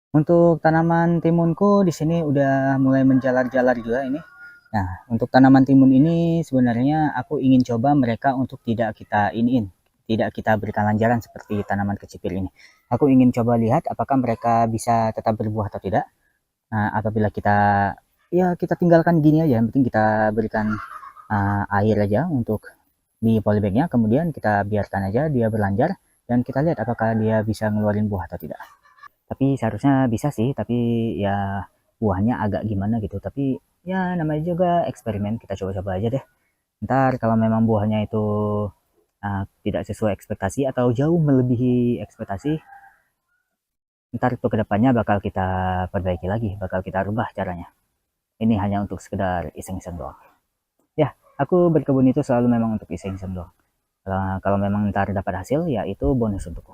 Untuk tanaman timunku di sini udah mulai menjalar-jalar juga ini. Nah, untuk tanaman timun ini sebenarnya aku ingin coba mereka untuk tidak kita iniin, tidak kita berikan lanjaran seperti tanaman kecipir ini. Aku ingin coba lihat apakah mereka bisa tetap berbuah atau tidak. Nah, apabila kita tinggalkan gini aja, yang penting kita berikan air aja untuk di polybagnya, kemudian kita biarkan aja dia berlanjar dan kita lihat apakah dia bisa ngeluarin buah atau tidak. Tapi seharusnya bisa sih, tapi ya buahnya agak gimana gitu. Tapi ya namanya juga eksperimen, kita coba-coba aja deh. Ntar kalau memang buahnya itu tidak sesuai ekspektasi atau jauh melebihi ekspektasi, ntar itu kedepannya bakal kita perbaiki lagi, bakal kita rubah caranya. Ini hanya untuk sekedar iseng-iseng doang. Ya, aku berkebun itu selalu memang untuk iseng-iseng doang. Kalau memang ntar dapat hasil, ya itu bonus untukku.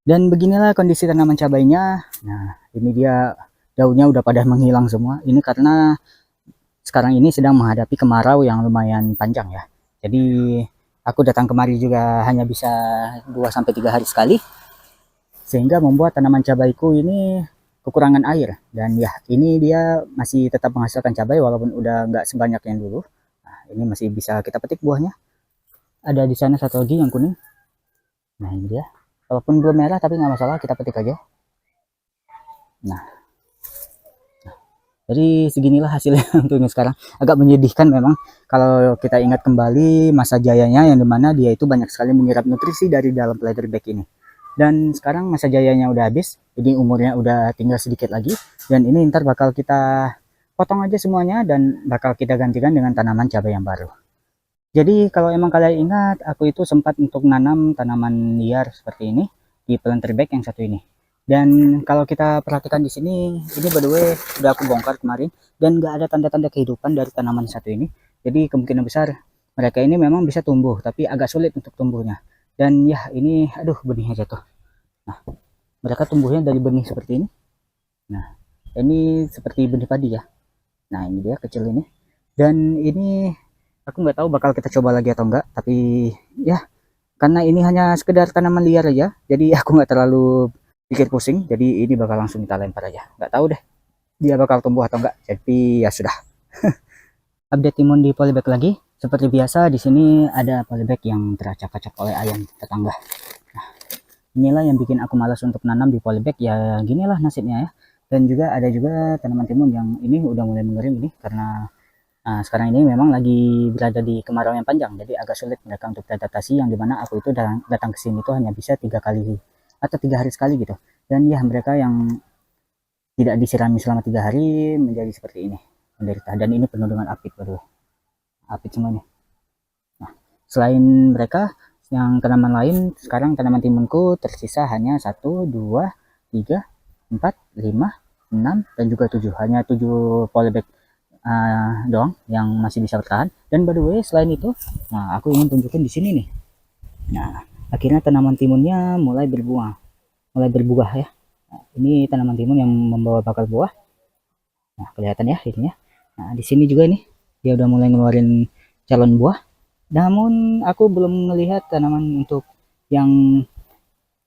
Dan beginilah kondisi tanaman cabainya. Nah, ini dia daunnya udah pada menghilang semua. Ini karena sekarang ini sedang menghadapi kemarau yang lumayan panjang ya. Jadi aku datang kemari juga hanya bisa 2 sampai 3 hari sekali, sehingga membuat tanaman cabaiku ini kekurangan air. Dan ya, ini dia masih tetap menghasilkan cabai walaupun udah nggak sebanyak yang dulu. Nah, ini masih bisa kita petik buahnya. Ada di sana satu lagi yang kuning. Nah, ini dia. Walaupun belum merah tapi nggak masalah, kita petik aja. Nah, jadi seginilah hasilnya untuk ini sekarang. Agak menyedihkan memang kalau kita ingat kembali masa jayanya yang dimana dia itu banyak sekali menyerap nutrisi dari dalam leather bag ini. Dan sekarang masa jayanya udah habis, jadi umurnya udah tinggal sedikit lagi. Dan ini ntar bakal kita potong aja semuanya dan bakal kita gantikan dengan tanaman cabai yang baru. Jadi kalau emang kalian ingat, aku itu sempat untuk nanam tanaman liar seperti ini di planter bag yang satu ini. Dan kalau kita perhatikan di sini, ini by the way udah aku bongkar kemarin dan nggak ada tanda-tanda kehidupan dari tanaman satu ini. Jadi kemungkinan besar mereka ini memang bisa tumbuh, tapi agak sulit untuk tumbuhnya. Dan ya ini, aduh benihnya jatuh. Nah, mereka tumbuhnya dari benih seperti ini. Nah, ini seperti benih padi ya. Nah, ini dia kecil ini. Dan ini aku nggak tahu bakal kita coba lagi atau enggak, tapi ya karena ini hanya sekedar tanaman liar aja, jadi aku nggak terlalu pikir pusing, jadi ini bakal langsung kita lempar aja. Nggak tahu deh dia bakal tumbuh atau enggak, jadi ya sudah. Update timun di polybag lagi. Seperti biasa di sini ada polybag yang teracak-acak oleh ayam tetangga. Nah, inilah yang bikin aku malas untuk nanam di polybag, ya ginilah nasibnya ya. Dan juga ada juga tanaman timun yang ini udah mulai mengering ini karena sekarang ini memang lagi berada di kemarau yang panjang, jadi agak sulit mereka untuk beradaptasi, yang dimana aku itu datang ke sini tuh hanya bisa 3 kali atau 3 hari sekali gitu. Dan ya mereka yang tidak disirami selama 3 hari menjadi seperti ini, menderita. Dan ini penuh dengan apit, baru apit semua nih. Nah, selain mereka, yang tanaman lain sekarang tanaman timunku tersisa hanya 1, 2, 3, 4, 5, 6 dan juga 7. Hanya 7 polybag doang yang masih bisa bertahan. Dan by the way selain itu, nah aku ingin tunjukin di sini nih. Nah, akhirnya tanaman timunnya mulai berbuah ya. Nah, ini tanaman timun yang membawa bakal buah. Nah, kelihatan ya ininya. Nah, di sini juga nih dia udah mulai ngeluarin calon buah. Namun aku belum melihat tanaman untuk yang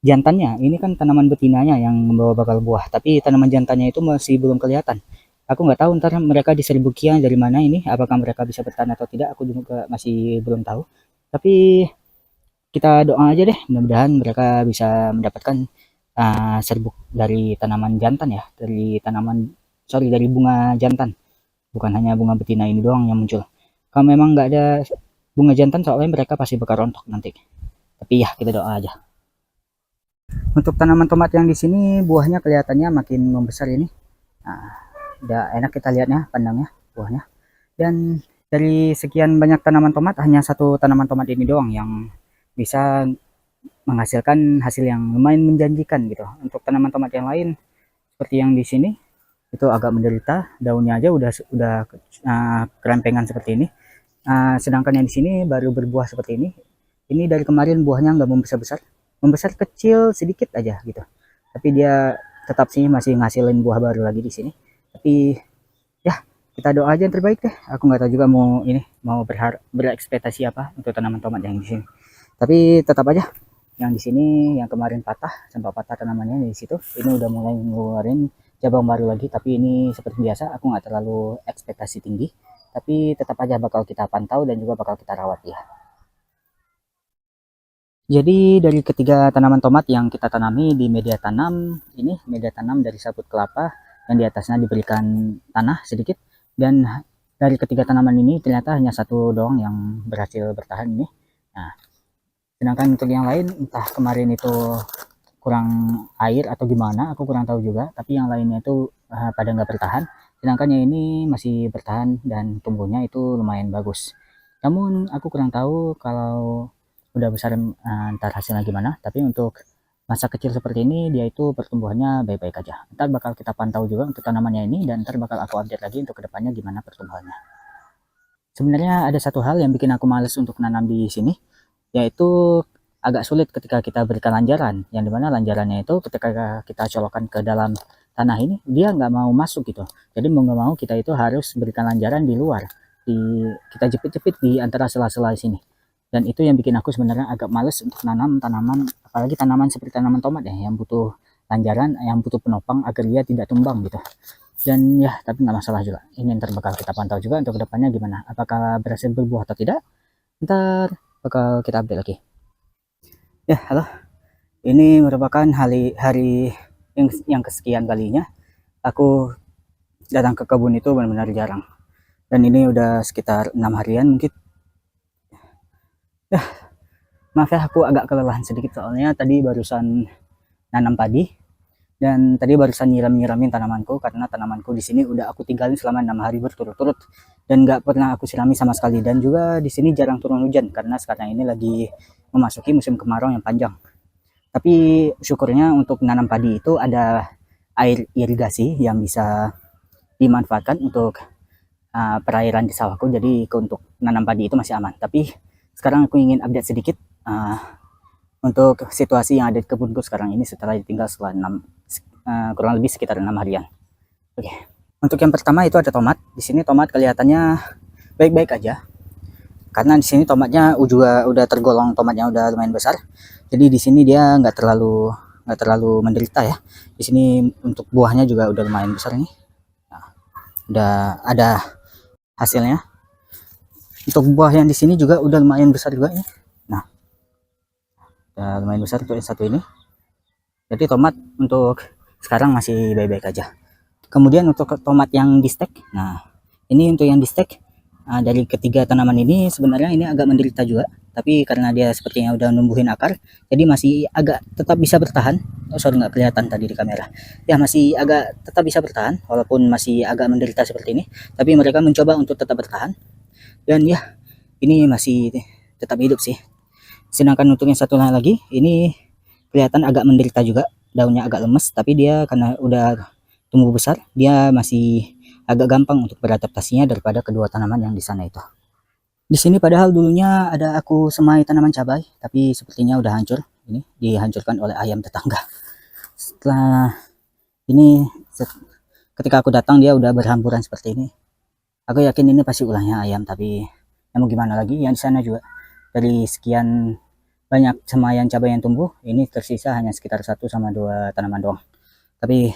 jantannya. Ini kan tanaman betinanya yang membawa bakal buah, tapi tanaman jantannya itu masih belum kelihatan. Aku nggak tahu ntar mereka di Seribukia dari mana ini, apakah mereka bisa bertahan atau tidak, aku juga masih belum tahu. Tapi kita doa aja deh, mudah-mudahan mereka bisa mendapatkan serbuk dari tanaman jantan ya, dari bunga jantan, bukan hanya bunga betina ini doang yang muncul. Kalau memang nggak ada bunga jantan, soalnya mereka pasti bakal rontok nanti. Tapi ya kita doa aja. Untuk tanaman tomat yang di sini buahnya kelihatannya makin membesar ini. Nah, udah enak kita lihatnya, pandangnya, buahnya. Dan dari sekian banyak tanaman tomat, hanya satu tanaman tomat ini doang yang bisa menghasilkan hasil yang lumayan menjanjikan gitu. Untuk tanaman tomat yang lain, seperti yang di sini, itu agak menderita, daunnya aja udah kerempengan seperti ini. Sedangkan yang di sini baru berbuah seperti ini. Ini dari kemarin buahnya nggak membesar-besar, membesar kecil sedikit aja gitu. Tapi dia tetap sih masih ngasilin buah baru lagi di sini. Tapi ya kita doa aja yang terbaik deh. Aku nggak tahu juga mau berekspektasi apa untuk tanaman tomat yang di sini. Tapi tetap aja Yang di sini yang kemarin patah, sempat patah tanamannya di situ, ini udah mulai ngeluarin cabang baru lagi. Tapi ini seperti biasa, aku nggak terlalu ekspektasi tinggi, tapi tetap aja bakal kita pantau dan juga bakal kita rawat ya. Jadi dari ketiga tanaman tomat yang kita tanami di media tanam, ini media tanam dari sabut kelapa dan di atasnya diberikan tanah sedikit. Dan dari ketiga tanaman ini ternyata hanya satu doang yang berhasil bertahan ini. Nah, sedangkan untuk yang lain entah kemarin itu kurang air atau gimana, aku kurang tahu juga. Tapi yang lainnya itu pada nggak bertahan. Sedangkan yang ini masih bertahan dan tumbuhnya itu lumayan bagus. Namun aku kurang tahu kalau udah besar ntar hasilnya gimana. Tapi untuk masa kecil seperti ini dia itu pertumbuhannya baik-baik aja. Ntar bakal kita pantau juga untuk tanamannya ini dan ntar bakal aku update lagi untuk kedepannya gimana pertumbuhannya. Sebenarnya ada satu hal yang bikin aku males untuk nanam di sini, yaitu agak sulit ketika kita berikan lanjaran, yang dimana lanjarannya itu ketika kita colokkan ke dalam tanah ini dia nggak mau masuk gitu. Jadi mau nggak mau kita itu harus berikan lanjaran di luar, kita jepit-jepit di antara sela-sela sini. Dan itu yang bikin aku sebenarnya agak males untuk nanam tanaman, apalagi tanaman seperti tanaman tomat ya, yang butuh lanjaran, yang butuh penopang agar dia tidak tumbang gitu. Dan ya, tapi nggak masalah juga, ini ntar bakal kita pantau juga untuk kedepannya gimana, apakah berhasil berbuah atau tidak, ntar bakal kita update lagi. Ya, halo, ini merupakan hari yang kesekian kalinya aku datang ke kebun itu, benar-benar jarang. Dan ini udah sekitar 6 harian mungkin. Ya, maaf ya aku agak kelelahan sedikit soalnya tadi barusan nanam padi dan tadi barusan nyiramin tanamanku, karena tanamanku di sini udah aku tinggalin selama 6 hari berturut-turut dan nggak pernah aku sirami sama sekali. Dan juga di sini jarang turun hujan karena sekarang ini lagi memasuki musim kemarau yang panjang. Tapi syukurnya untuk nanam padi itu ada air irigasi yang bisa dimanfaatkan untuk perairan di sawahku, jadi untuk nanam padi itu masih aman. Tapi sekarang aku ingin update sedikit untuk situasi yang ada di kebunku sekarang ini setelah ditinggal setelah kurang lebih sekitar 6 harian. Oke. Untuk yang pertama itu ada tomat. Di sini tomat kelihatannya baik-baik aja. Karena di sini tomatnya juga udah tergolong tomatnya udah lumayan besar. Jadi di sini dia nggak terlalu menderita ya. Di sini untuk buahnya juga udah lumayan besar nih. Nah, udah ada hasilnya. Untuk buah yang di sini juga udah lumayan besar juga ya. Nah, udah lumayan besar untuk yang satu ini. Jadi tomat untuk sekarang masih baik-baik aja. Kemudian untuk tomat yang di stek, nah ini untuk yang di stek, dari ketiga tanaman ini sebenarnya ini agak menderita juga. Tapi karena dia sepertinya udah numbuhin akar, jadi masih agak tetap bisa bertahan. Oh sorry, nggak kelihatan tadi di kamera. Ya masih agak tetap bisa bertahan, walaupun masih agak menderita seperti ini. Tapi mereka mencoba untuk tetap bertahan. Dan ya, ini masih tetap hidup sih. Sedangkan untuk yang satu lagi, ini kelihatan agak menderita juga, daunnya agak lemes, tapi dia karena udah tumbuh besar, dia masih agak gampang untuk beradaptasinya daripada kedua tanaman yang di sana itu. Di sini padahal dulunya ada aku semai tanaman cabai, tapi sepertinya udah hancur. Ini dihancurkan oleh ayam tetangga. Setelah ini, ketika aku datang dia udah berhamburan seperti ini. Aku yakin ini pasti ulahnya ayam, tapi ya mau gimana lagi, yang di sana juga dari sekian banyak semaian cabai yang tumbuh, ini tersisa hanya sekitar 1 sama 2 tanaman doang. Tapi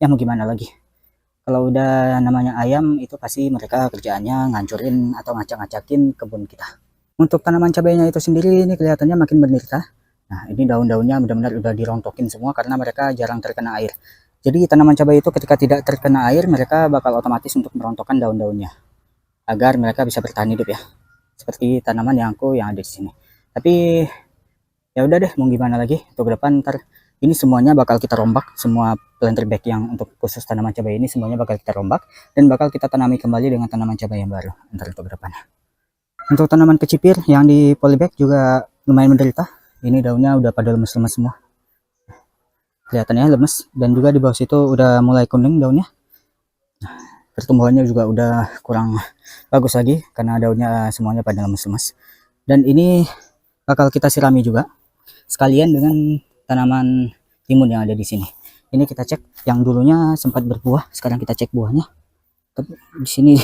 ya mau gimana lagi, kalau udah namanya ayam itu pasti mereka kerjaannya ngancurin atau ngacak-ngacakin kebun kita. Untuk tanaman cabainya itu sendiri ini kelihatannya makin menderita. Nah ini daun-daunnya benar-benar udah dirontokin semua karena mereka jarang terkena air. Jadi tanaman cabai itu ketika tidak terkena air mereka bakal otomatis untuk merontokkan daun-daunnya agar mereka bisa bertahan hidup ya. Seperti tanaman yang ada di sini. Tapi ya udah deh, mau gimana lagi, untuk depan ntar ini semuanya bakal kita rombak, semua planter bag yang untuk khusus tanaman cabai ini semuanya bakal kita rombak dan bakal kita tanami kembali dengan tanaman cabai yang baru ntar untuk depannya. Untuk tanaman kecipir yang di polybag juga lumayan menderita. Ini daunnya udah pada lemes-lemes semua, kelihatannya lemes, dan juga di bawah situ udah mulai kuning daunnya. Pertumbuhannya juga udah kurang bagus lagi karena daunnya semuanya pada lemes-lemes. Dan ini bakal kita sirami juga sekalian dengan tanaman timun yang ada di sini. Ini kita cek yang dulunya sempat berbuah, sekarang kita cek buahnya. Tapi di sini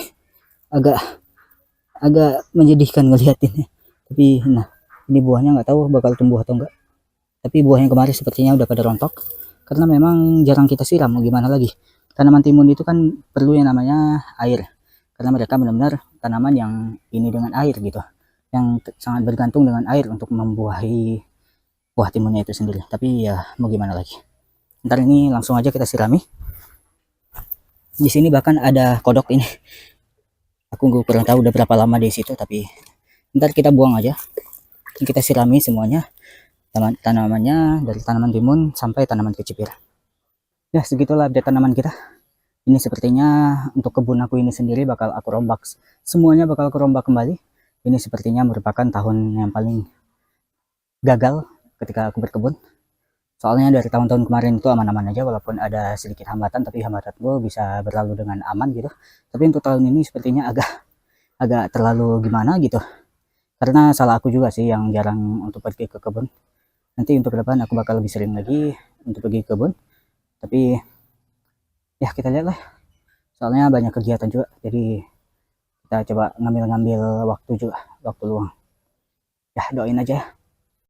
agak menyedihkan ngeliatinnya. Tapi nah, ini buahnya nggak tahu bakal tumbuh atau enggak. Tapi buah yang kemarin sepertinya udah pada rontok karena memang jarang kita siram. Mau gimana lagi? Tanaman timun itu kan perlu yang namanya air. Karena mereka benar-benar tanaman yang ini dengan air gitu. Yang sangat bergantung dengan air untuk membuahi buah timunnya itu sendiri. Tapi ya mau gimana lagi? Ntar ini langsung aja kita sirami. Di sini bahkan ada kodok ini. Aku nggak pernah tahu udah berapa lama di situ, tapi ntar kita buang aja. Kita sirami semuanya, tanamannya dari tanaman timun sampai tanaman kecipir. Ya segitulah update tanaman kita. Ini sepertinya untuk kebun aku ini sendiri bakal aku rombak, semuanya bakal aku rombak kembali. Ini sepertinya merupakan tahun yang paling gagal ketika aku berkebun. Soalnya dari tahun-tahun kemarin itu aman-aman aja, walaupun ada sedikit hambatan, tapi hambatan gue bisa berlalu dengan aman gitu. Tapi untuk tahun ini sepertinya agak terlalu gimana gitu. Karena salah aku juga sih yang jarang untuk pergi ke kebun. Nanti untuk ke depan aku bakal lebih sering lagi untuk pergi ke kebun. Tapi ya kita lihat lah. Soalnya banyak kegiatan juga, jadi kita coba ngambil-ngambil waktu juga, waktu luang. Ya doain aja.